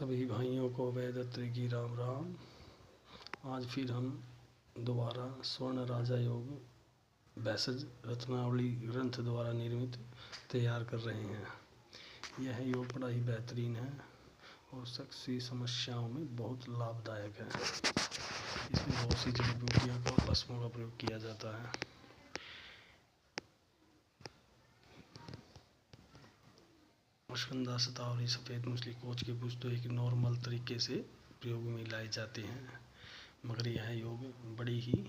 सभी भाइयों को वेदत्री की राम राम। आज फिर हम दोबारा स्वर्ण राजा योग वैसज रत्नावली ग्रंथ द्वारा निर्मित तैयार कर रहे हैं। यह योग बड़ा ही बेहतरीन है और शख्सी समस्याओं में बहुत लाभदायक है। इसमें बहुत सी जड़ी बूटियों और भस्मों का प्रयोग किया जाता है। अश्वगंधा, शतावरी, सफ़ेद मूसली, कोच के पुष्प तो एक नॉर्मल तरीके से प्रयोग में लाए जाते हैं, मगर यह योग बड़ी ही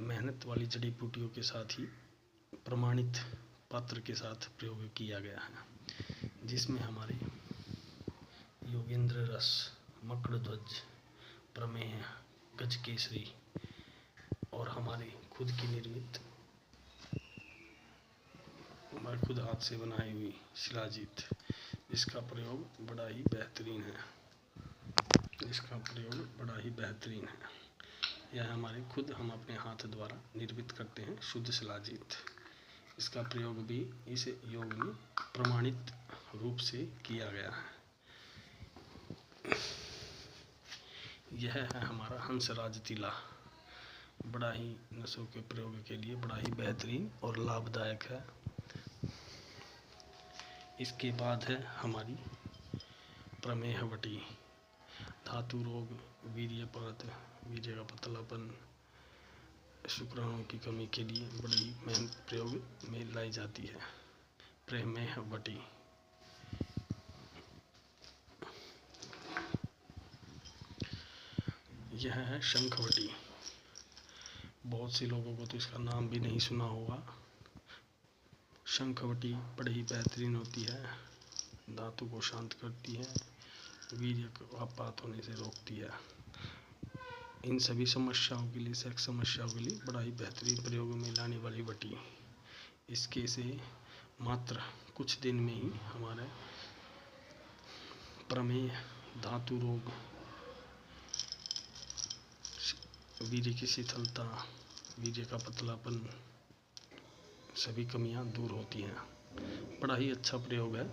मेहनत वाली जड़ी बूटियों के साथ ही प्रमाणित पात्र के साथ प्रयोग किया गया है, जिसमें हमारे योगेंद्र रस, मकड़ध्वज, प्रमेह, गजकेसरी और हमारे खुद की निर्मित हमारे खुद हाथ से बनाई हुई शिलाजीत, इसका प्रयोग बड़ा ही बेहतरीन है। यह हमारे खुद हम अपने हाथ द्वारा निर्मित करते हैं शुद्ध शिलाजीत। इसका प्रयोग भी इस योग में प्रमाणित रूप से किया गया है। यह है हमारा हंसराज तिला, बड़ा ही नसों के प्रयोग के लिए बड़ा ही बेहतरीन और लाभदायक है। इसके बाद है हमारी प्रमेहवटी, धातु रोग, वीर्यपात, वीर्य का पतलापन, शुक्राणुओं की कमी के लिए बड़ी ही मेहनत प्रयोग में लाई जाती है प्रमेहवटी। यह है शंखवटी। बहुत से लोगों को तो इसका नाम भी नहीं सुना होगा। शंखवटी बड़ी ही बेहतरीन होती है, धातु को शांत करती है, वीर्य को आपात होने से रोकती है। इन सभी समस्याओं के लिए, सेक्स समस्याओं के लिए बड़ा ही बेहतरीन प्रयोग में लाने वाली वटी। इसके से मात्र कुछ दिन में ही हमारे प्रमेह, धातु रोग, वीर्य की शिथिलता, वीर्य का पतलापन, सभी कमियां दूर होती हैं। बड़ा ही अच्छा प्रयोग है,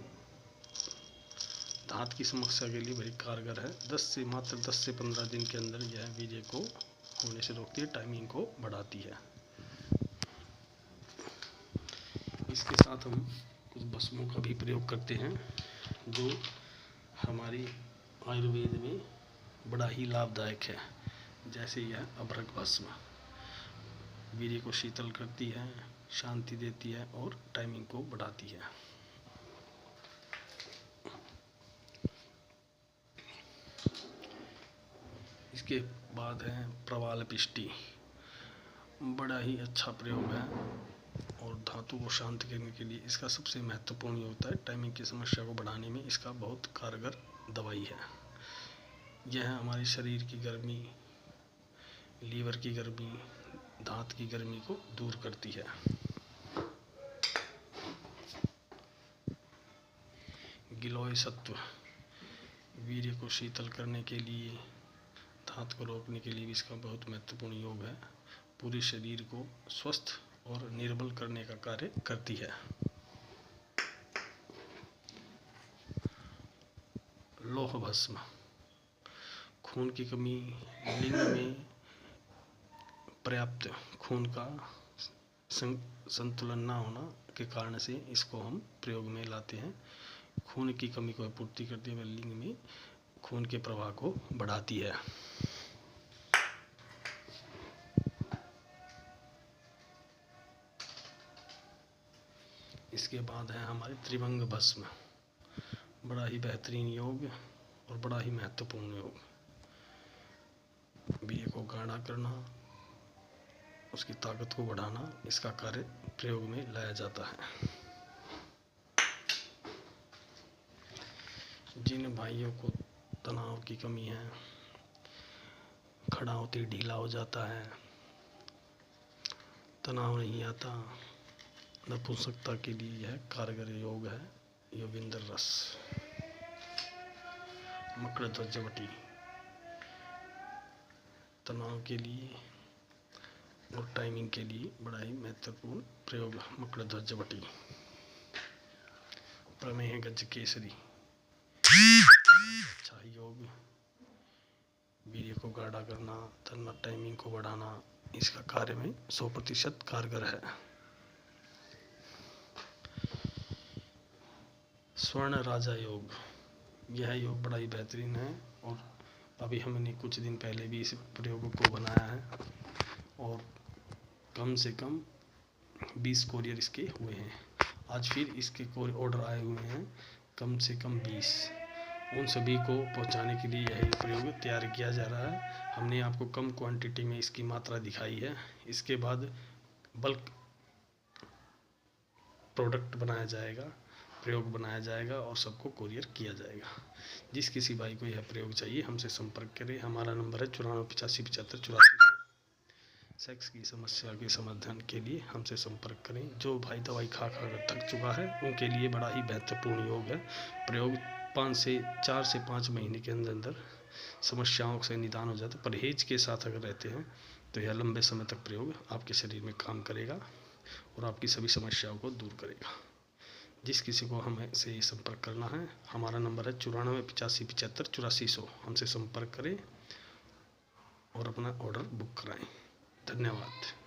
दांत की समस्या के लिए बड़ी कारगर है। मात्र 10 से 15 दिन के अंदर यह वीर्य को होने से रोकती है, टाइमिंग को बढ़ाती है। इसके साथ हम कुछ भस्मों का भी प्रयोग करते हैं, जो हमारी आयुर्वेद में बड़ा ही लाभदायक है। जैसे यह अभ्रक भस्म वीर्य को शीतल करती है, शांति देती है और टाइमिंग को बढ़ाती है। इसके बाद है प्रवाल पिष्टी, बड़ा ही अच्छा प्रयोग है और धातु को शांत करने के लिए इसका सबसे महत्वपूर्ण ये होता है। टाइमिंग की समस्या को बढ़ाने में इसका बहुत कारगर दवाई है। यह हमारे शरीर की गर्मी, लीवर की गर्मी, दांत की गर्मी को दूर करती है। गिलोय सत्व वीर्य को शीतल करने के लिए, दांत को रोकने के लिए भी इसका बहुत महत्वपूर्ण योग है। पूरे शरीर को स्वस्थ और निर्बल करने का कार्य करती है। लोह भस्म, खून की कमी, लिंग में पर्याप्त खून का संतुलन न होना के कारण से इसको हम प्रयोग में लाते हैं। खून की कमी को पूर्ति करती है, लिंग में खून के प्रवाह को बढ़ाती है। इसके बाद है हमारे त्रिभंग भस्म, बड़ा ही बेहतरीन योग और बड़ा ही महत्वपूर्ण योग। वीर्य को गाढ़ा करना, उसकी ताकत को बढ़ाना, इसका कार्य प्रयोग में लाया जाता है। जिन भाइयों को तनाव की कमी है, खड़ा होते ढीला हो जाता है, तनाव नहीं आता, नपुंसकता के लिए यह कारगर योग है योगेंद्र रस। मकड़ध्वज वटी, तनाव के लिए और टाइमिंग के लिए बड़ा ही महत्वपूर्ण प्रयोग मकड़ध्वज वटी। प्रमेह गजकेसरी, अच्छा योग, वीर्य को गाढ़ा करना तथा टाइमिंग को बढ़ाना इसका कार्य में 100% कारगर है। स्वर्ण राजा योग, यह योग बड़ा ही बेहतरीन है और अभी हमने कुछ दिन पहले भी इस प्रयोग को बनाया है और कम से कम 20 कोरियर इसके हुए हैं। आज फिर इसके कोई ऑर्डर आए हुए हैं कम से कम 20। उन सभी को पहुंचाने के लिए यह प्रयोग तैयार किया जा रहा है। हमने आपको कम क्वांटिटी में इसकी मात्रा दिखाई है। इसके बाद बल्क प्रोडक्ट बनाया जाएगा, प्रयोग बनाया जाएगा और सबको कोरियर किया जाएगा। जिस किसी भाई को यह प्रयोग चाहिए हमसे संपर्क करें। हमारा नंबर है 94857584। सेक्स की समस्या के समाधान के लिए हमसे संपर्क करें। जो भाई दवाई खा कर थक चुका है उनके लिए बड़ा ही महत्वपूर्ण योग है। प्रयोग 4 से 5 महीने के अंदर अंदर समस्याओं से निदान हो जाता है। परहेज के साथ अगर रहते हैं तो यह लंबे समय तक प्रयोग आपके शरीर में काम करेगा और आपकी सभी समस्याओं को दूर करेगा। जिस किसी को हमें से संपर्क करना है हमारा नंबर है 9485758400। हमसे संपर्क करें और अपना ऑर्डर बुक कराएं। धन्यवाद।